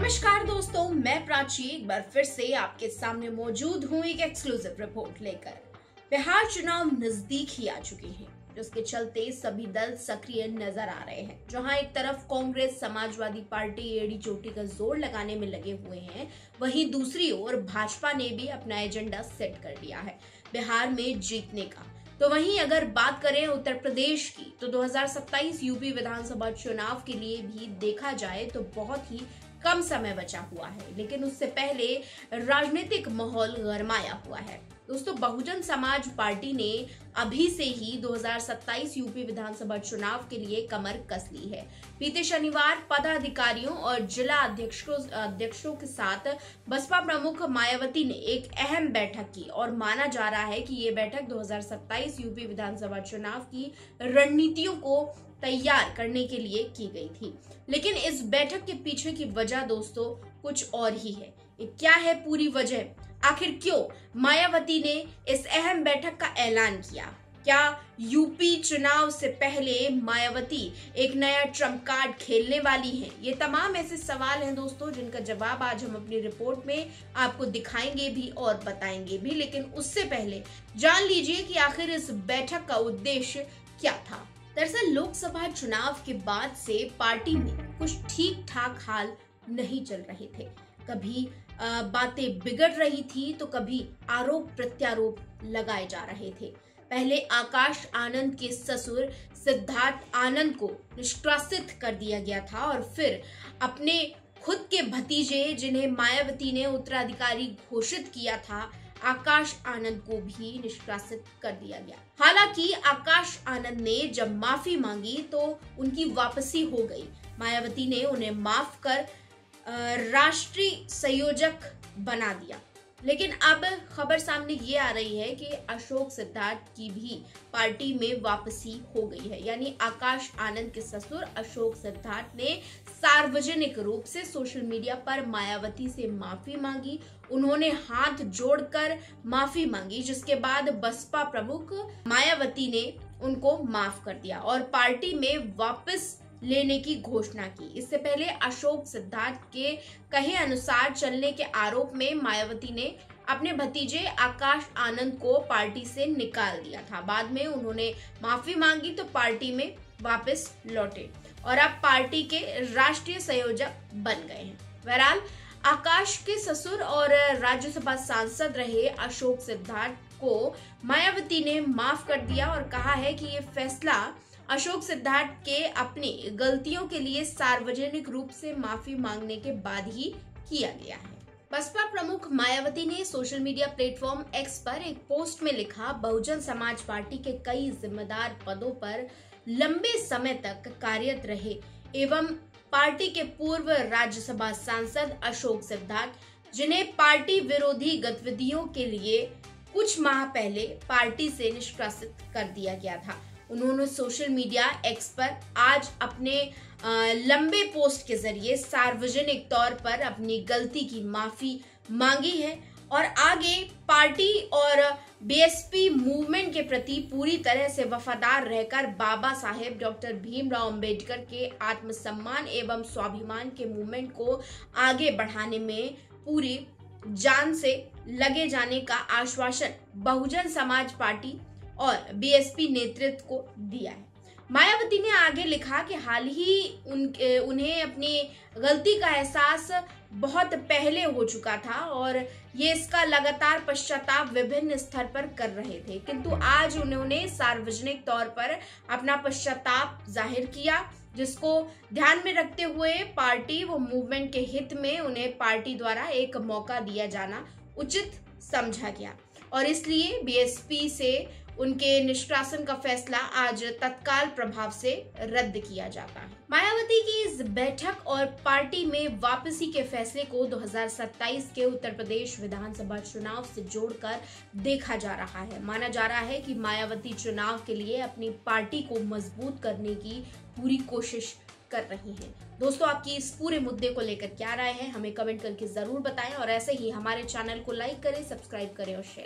नमस्कार दोस्तों, मैं प्राची एक बार फिर से आपके सामने मौजूद हूँ एक एक्सक्लूसिव रिपोर्ट लेकर। बिहार चुनाव नजदीक ही आ चुके हैं, जिसके चलते सभी दल सक्रिय नजर आ रहे हैं। जहां एक तरफ कांग्रेस, समाजवादी पार्टी एड़ी चोटी का जोर लगाने में लगे हुए हैं, वहीं दूसरी ओर भाजपा ने भी अपना एजेंडा सेट कर लिया है बिहार में जीतने का। तो वहीं अगर बात करें उत्तर प्रदेश की, तो 2027 यूपी विधानसभा चुनाव के लिए भी देखा जाए तो बहुत ही कम समय बचा हुआ है, लेकिन उससे पहले राजनीतिक माहौल गरमाया हुआ है। दोस्तों, बहुजन समाज पार्टी ने अभी से ही 2027 यूपी विधानसभा चुनाव के लिए कमर कस ली है। बीते शनिवार पदाधिकारियों और जिला अध्यक्षों के साथ बसपा प्रमुख मायावती ने एक अहम बैठक की और माना जा रहा है कि ये बैठक 2027 यूपी विधानसभा चुनाव की रणनीतियों को तैयार करने के लिए की गई थी। लेकिन इस बैठक के पीछे की वजह दोस्तों कुछ और ही है। ये क्या है पूरी वजह? आखिर क्यों मायावती ने इस अहम बैठक का ऐलान किया? क्या यूपी चुनाव से पहले मायावती एक नया ट्रम्प कार्ड खेलने वाली हैं? ये तमाम ऐसे सवाल हैं दोस्तों, जिनका जवाब आज हम अपनी रिपोर्ट में आपको दिखाएंगे भी और बताएंगे भी। लेकिन उससे पहले जान लीजिए कि आखिर इस बैठक का उद्देश्य क्या था। दरअसल लोकसभा चुनाव के बाद से पार्टी में कुछ ठीक ठाक हाल नहीं चल रहे थे। कभी बातें बिगड़ रही थी तो कभी आरोप प्रत्यारोप लगाए जा रहे थे। पहले आकाश आनंद के ससुर सिद्धार्थ आनंद को निष्कासित कर दिया गया था और फिर अपने खुद के भतीजे, जिन्हें मायावती ने उत्तराधिकारी घोषित किया था, आकाश आनंद को भी निष्कासित कर दिया गया। हालांकि आकाश आनंद ने जब माफी मांगी तो उनकी वापसी हो गई। मायावती ने उन्हें माफ कर राष्ट्रीय संयोजक बना दिया। लेकिन अब खबर सामने ये आ रही है कि अशोक सिद्धार्थ की भी पार्टी में वापसी हो गई है। यानी आकाश आनंद के ससुर अशोक सिद्धार्थ ने सार्वजनिक रूप से सोशल मीडिया पर मायावती से माफी मांगी। उन्होंने हाथ जोड़कर माफी मांगी, जिसके बाद बसपा प्रमुख मायावती ने उनको माफ कर दिया और पार्टी में वापस लेने की घोषणा की। इससे पहले अशोक सिद्धार्थ के कहे अनुसार चलने के आरोप में मायावती ने अपने भतीजे आकाश आनंद को पार्टी से निकाल दिया था। बाद में उन्होंने माफी मांगी तो पार्टी में वापस लौटे और अब पार्टी के राष्ट्रीय संयोजक बन गए हैं। बहरहाल आकाश के ससुर और राज्यसभा सांसद रहे अशोक सिद्धार्थ को मायावती ने माफ कर दिया और कहा है कि ये फैसला अशोक सिद्धार्थ के अपनी गलतियों के लिए सार्वजनिक रूप से माफी मांगने के बाद ही किया गया है। बसपा प्रमुख मायावती ने सोशल मीडिया प्लेटफॉर्म एक्स पर एक पोस्ट में लिखा, बहुजन समाज पार्टी के कई जिम्मेदार पदों पर लंबे समय तक कार्यरत रहे एवं पार्टी के पूर्व राज्यसभा सांसद अशोक सिद्धार्थ, जिन्हें पार्टी विरोधी गतिविधियों के लिए कुछ माह पहले पार्टी से निष्कासित कर दिया गया था। उन्होंने सोशल मीडिया एक्स पर आज अपने लंबे पोस्ट के जरिए सार्वजनिक तौर पर अपनी गलती की माफी मांगी है और आगे पार्टी और बीएसपी मूवमेंट के प्रति पूरी तरह से वफादार रहकर बाबा साहेब डॉक्टर भीमराव अंबेडकर के आत्मसम्मान एवं स्वाभिमान के मूवमेंट को आगे बढ़ाने में पूरी जान से लगे जाने का आश्वासन बहुजन समाज पार्टी और बीएसपी नेतृत्व को दिया है। मायावती ने आगे लिखा कि हाल ही उन्हें अपनी गलती का एहसास बहुत पहले हो चुका था और ये इसका लगातार पश्चाताप विभिन्न स्तर पर कर रहे थे, किंतु आज उन्होंने सार्वजनिक तौर पर अपना पश्चाताप जाहिर किया, जिसको ध्यान में रखते हुए पार्टी व मूवमेंट के हित में उन्हें पार्टी द्वारा एक मौका दिया जाना उचित समझा गया और इसलिए बीएसपी से उनके निष्कासन का फैसला आज तत्काल प्रभाव से रद्द किया जाता है। मायावती की इस बैठक और पार्टी में वापसी के फैसले को 2027 के उत्तर प्रदेश विधानसभा चुनाव से जोड़कर देखा जा रहा है। माना जा रहा है कि मायावती चुनाव के लिए अपनी पार्टी को मजबूत करने की पूरी कोशिश कर रही हैं। दोस्तों, आपकी इस पूरे मुद्दे को लेकर क्या राय है, हमें कमेंट करके जरूर बताएं और ऐसे ही हमारे चैनल को लाइक करें, सब्सक्राइब करें और शेयर